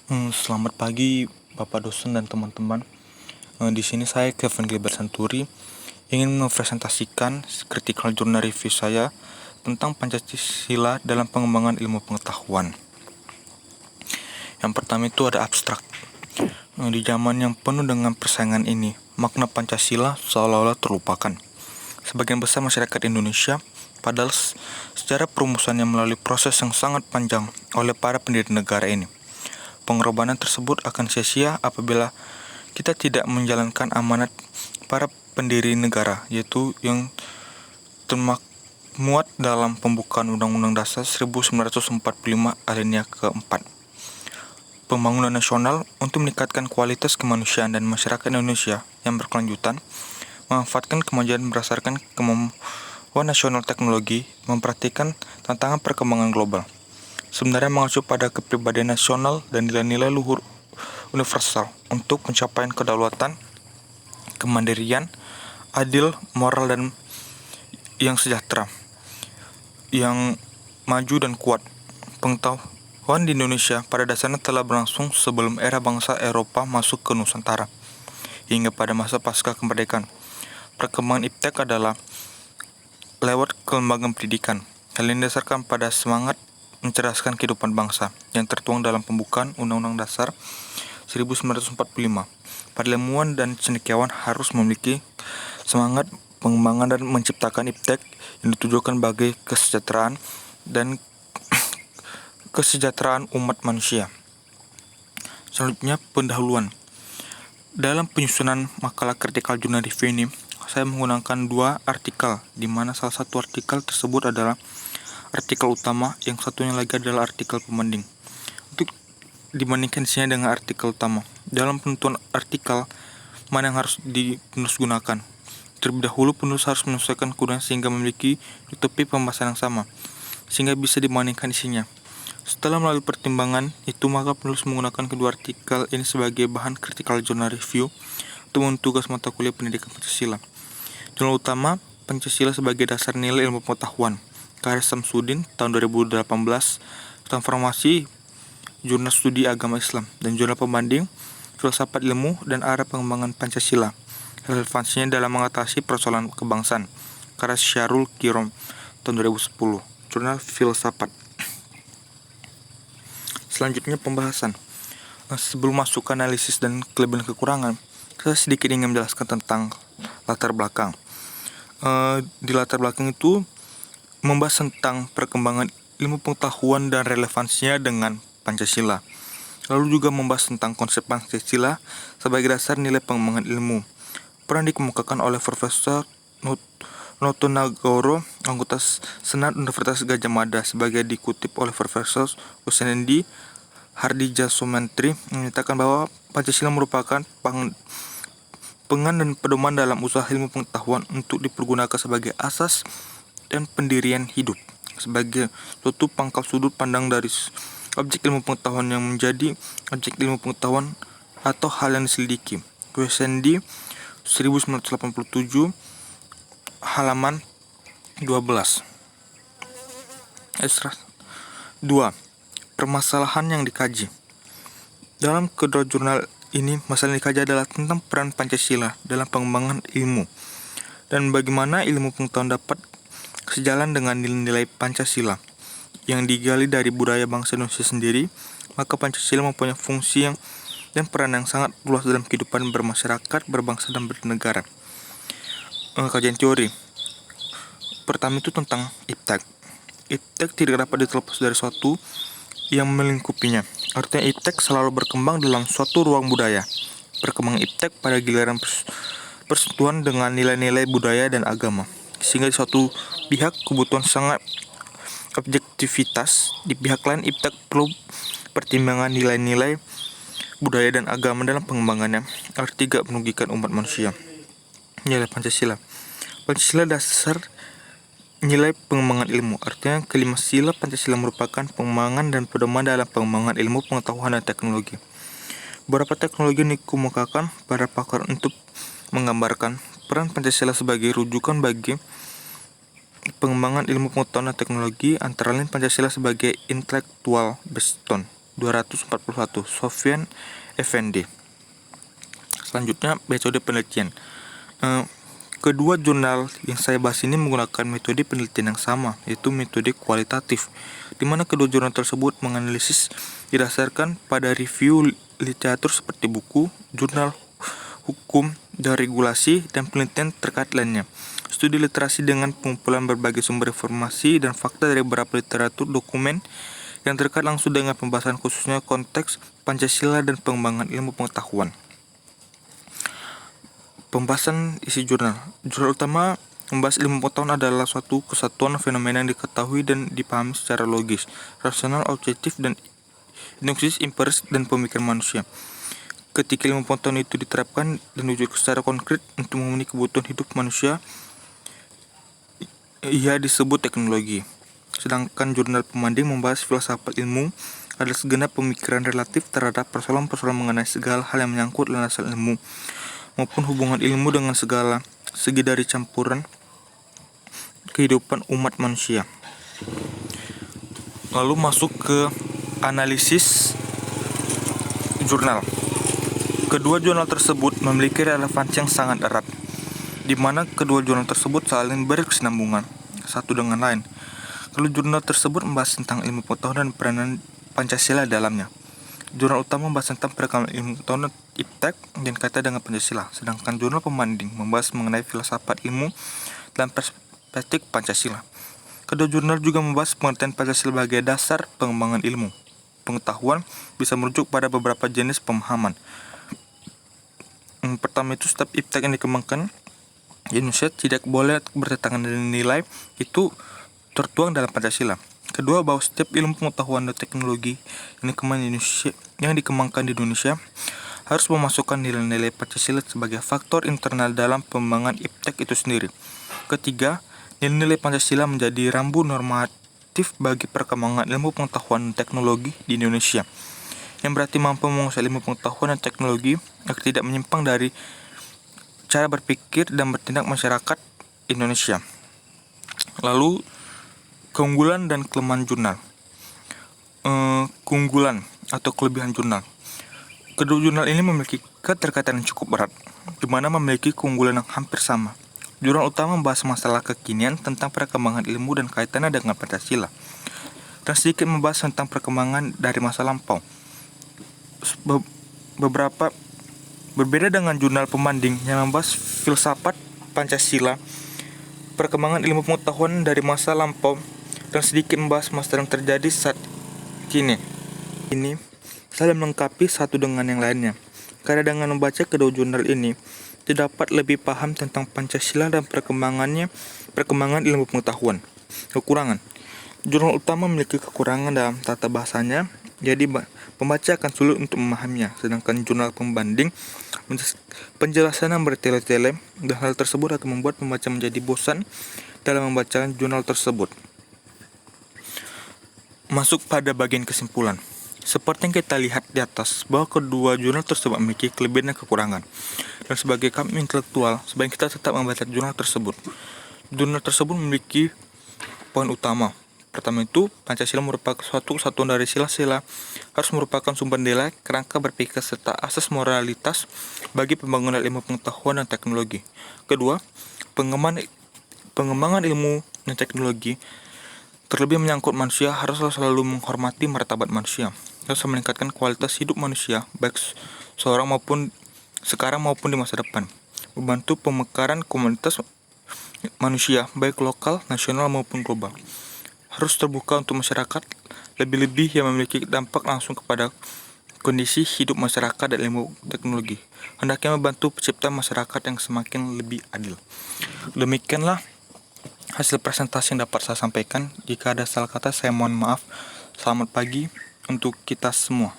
Selamat pagi Bapak dosen dan teman-teman. Di sini saya Kevin Gilbert Santuri ingin mempresentasikan critical journal review saya tentang Pancasila dalam pengembangan ilmu pengetahuan. Yang pertama itu ada abstrak. Di zaman yang penuh dengan persaingan ini, makna Pancasila seolah-olah terlupakan. Sebagian besar masyarakat Indonesia, padahal secara perumusannya melalui proses yang sangat panjang oleh para pendiri negara ini. Pengorbanan tersebut akan sia-sia apabila kita tidak menjalankan amanat para pendiri negara, yaitu yang termuat dalam pembukaan Undang-Undang Dasar 1945 alinea keempat. Pembangunan nasional untuk meningkatkan kualitas kemanusiaan dan masyarakat Indonesia yang berkelanjutan, memanfaatkan kemajuan berdasarkan kemampuan nasional teknologi, memperhatikan tantangan perkembangan global. Sebenarnya mengacu pada kepribadian nasional dan nilai-nilai luhur universal untuk pencapaian kedaulatan, kemandirian, adil, moral, dan yang sejahtera, yang maju dan kuat. Pengetahuan di Indonesia pada dasarnya telah berlangsung sebelum era bangsa Eropa masuk ke Nusantara, hingga pada masa pasca kemerdekaan. Perkembangan iptek adalah lewat kelembagaan pendidikan. Hal ini didasarkan pada semangat mencerdaskan kehidupan bangsa yang tertuang dalam pembukaan Undang-Undang Dasar 1945. Para ilmuwan dan cendekiawan harus memiliki semangat pengembangan dan menciptakan iptek yang ditujukan bagi kesejahteraan dan kesejahteraan umat manusia. Selanjutnya, pendahuluan. Dalam penyusunan makalah critical journal review ini, saya menggunakan dua artikel, di mana salah satu artikel tersebut adalah artikel utama, yang satunya lagi adalah artikel pembanding. Untuk dibandingkan isinya dengan artikel utama, dalam penentuan artikel mana yang harus penulis gunakan. Terlebih dahulu penulis harus menyesuaikan kegunaan sehingga memiliki topik pembahasan yang sama, sehingga bisa dibandingkan isinya. Setelah melalui pertimbangan itu, maka penulis menggunakan kedua artikel ini sebagai bahan critical journal review untuk tugas mata kuliah pendidikan Pancasila. Jurnal utama, Pancasila sebagai dasar nilai ilmu pengetahuan, karya Samsudin tahun 2018, Transformasi Jurnal Studi Agama Islam, dan jurnal pembanding Filsafat Ilmu dan Arah Pengembangan Pancasila, relevansinya dalam mengatasi persoalan kebangsaan, karya Syarul Kirom tahun 2010, jurnal Filsafat. Selanjutnya, pembahasan. Sebelum masuk ke analisis dan kelebihan kekurangan, saya sedikit ingin menjelaskan tentang latar belakang. Di latar belakang itu membahas tentang perkembangan ilmu pengetahuan dan relevansinya dengan Pancasila. Lalu juga membahas tentang konsep Pancasila sebagai dasar nilai pengembangan ilmu. Pernah dikemukakan oleh Profesor Noto Nagoro, anggota Senat Universitas Gadjah Mada, sebagai dikutip oleh Profesor Huseindi Hardijatsoementri, menyatakan bahwa Pancasila merupakan pengan dan pedoman dalam usaha ilmu pengetahuan untuk dipergunakan sebagai asas dan pendirian hidup, sebagai suatu pangkal sudut pandang dari objek ilmu pengetahuan yang menjadi objek ilmu pengetahuan atau hal yang diselidiki. Huseindi 1987 halaman 12. 2. Permasalahan yang dikaji. Dalam kedua jurnal ini, masalah yang dikaji adalah tentang peran Pancasila dalam pengembangan ilmu dan bagaimana ilmu pengetahuan dapat sejalan dengan nilai-nilai Pancasila yang digali dari budaya bangsa Indonesia sendiri. Maka Pancasila mempunyai fungsi dan peran yang sangat luas dalam kehidupan bermasyarakat, berbangsa, dan bernegara. Kajian teori. Pertama itu tentang iptek. Iptek tidak dapat terlepas dari suatu yang melingkupinya. Artinya iptek selalu berkembang dalam suatu ruang budaya. Perkembangan iptek pada giliran persentuhan dengan nilai-nilai budaya dan agama, sehingga di suatu pihak kebutuhan sangat objektivitas, di pihak lain iptek perlu pertimbangan nilai-nilai budaya dan agama dalam pengembangannya agar tidak merugikan umat manusia. Nilai Pancasila. Pancasila dasar nilai pengembangan ilmu. Artinya kelima sila Pancasila merupakan pengembangan dan pedoman dalam pengembangan ilmu pengetahuan dan teknologi. Beberapa teknologi yang dikemukakan para pakar untuk menggambarkan peran Pancasila sebagai rujukan bagi pengembangan ilmu pengetahuan dan teknologi, antara lain Pancasila sebagai intellectual backbone 241, Sofyan Effendi. Selanjutnya, metode penelitian. Kedua jurnal yang saya bahas ini menggunakan metode penelitian yang sama, yaitu metode kualitatif, di mana kedua jurnal tersebut menganalisis didasarkan pada review literatur seperti buku, jurnal hukum dan regulasi, dan penelitian terkait lainnya. Studi literasi dengan pengumpulan berbagai sumber informasi dan fakta dari beberapa literatur dokumen yang terkait langsung dengan pembahasan khususnya konteks Pancasila dan pengembangan ilmu pengetahuan. Pembahasan isi jurnal. Jurnal utama membahas ilmu pengetahuan adalah suatu kesatuan fenomena yang diketahui dan dipahami secara logis, rasional, objektif, dan induksis, empiris, dan pemikiran manusia. Ketika ilmu pengetahuan itu diterapkan dan diwujudkan secara konkret untuk memenuhi kebutuhan hidup manusia, ia disebut teknologi. Sedangkan jurnal pembanding membahas filsafat ilmu adalah segenap pemikiran relatif terhadap persoalan-persoalan mengenai segala hal yang menyangkut landasan ilmu, maupun hubungan ilmu dengan segala segi dari campuran kehidupan umat manusia. Lalu masuk ke analisis jurnal. Kedua jurnal tersebut memiliki relevansi yang sangat erat, di mana kedua jurnal tersebut saling berkesinambungan satu dengan lain. Kedua jurnal tersebut membahas tentang ilmu pengetahuan dan peranan Pancasila dalamnya. Jurnal utama membahas tentang perkembangan ilmu pengetahuan iptek dan kaitan dengan Pancasila, sedangkan jurnal pembanding membahas mengenai filsafat ilmu dalam perspektif Pancasila. Kedua jurnal juga membahas pengertian Pancasila sebagai dasar pengembangan ilmu pengetahuan bisa merujuk pada beberapa jenis pemahaman. Pertama itu setiap iptek yang dikembangkan di Indonesia tidak boleh bertentangan dengan nilai itu tertuang dalam Pancasila. Kedua, bahwa setiap ilmu pengetahuan dan teknologi yang dikembangkan di Indonesia harus memasukkan nilai-nilai Pancasila sebagai faktor internal dalam pengembangan iptek itu sendiri. Ketiga, nilai-nilai Pancasila menjadi rambu normatif bagi perkembangan ilmu pengetahuan dan teknologi di Indonesia, yang berarti mampu menguasai ilmu pengetahuan dan teknologi agar tidak menyimpang dari cara berpikir dan bertindak masyarakat Indonesia. Lalu, keunggulan dan kelemahan jurnal. Keunggulan atau kelebihan jurnal. Kedua jurnal ini memiliki keterkaitan yang cukup erat, di mana memiliki keunggulan yang hampir sama. Jurnal utama membahas masalah kekinian tentang perkembangan ilmu dan kaitannya dengan Pancasila, dan sedikit membahas tentang perkembangan dari masa lampau. Berbeda dengan jurnal pembanding yang membahas filsafat Pancasila, perkembangan ilmu pengetahuan dari masa lampau, dan sedikit membahas masalah yang terjadi saat kini. Ini saling melengkapi satu dengan yang lainnya. Karena dengan membaca kedua jurnal ini, terdapat lebih paham tentang Pancasila dan perkembangan ilmu pengetahuan. Kekurangan. Jurnal utama memiliki kekurangan dalam tata bahasanya, jadi pembaca akan sulit untuk memahaminya. Sedangkan jurnal pembanding penjelasannya bertele-tele, dan hal tersebut akan membuat pembaca menjadi bosan dalam membaca jurnal tersebut. Masuk pada bagian kesimpulan. Seperti yang kita lihat di atas, bahwa kedua jurnal tersebut memiliki kelebihan dan kekurangan. Dan sebagai kami intelektual, sebaiknya kita tetap membaca jurnal tersebut. Jurnal tersebut memiliki poin utama. Pertama itu, Pancasila merupakan suatu kesatuan dari sila-sila, harus merupakan sumber nilai, kerangka berpikir, serta asas moralitas bagi pembangunan ilmu pengetahuan dan teknologi. Kedua, pengembangan ilmu dan teknologi terlebih menyangkut manusia harus selalu menghormati martabat manusia, harus meningkatkan kualitas hidup manusia baik sekarang maupun di masa depan, membantu pemekaran komunitas manusia baik lokal, nasional maupun global, harus terbuka untuk masyarakat, lebih-lebih yang memiliki dampak langsung kepada kondisi hidup masyarakat dan ilmu teknologi, hendaknya membantu penciptaan masyarakat yang semakin lebih adil. Demikianlah hasil presentasi yang dapat saya sampaikan. Jika ada salah kata, saya mohon maaf. Selamat pagi untuk kita semua.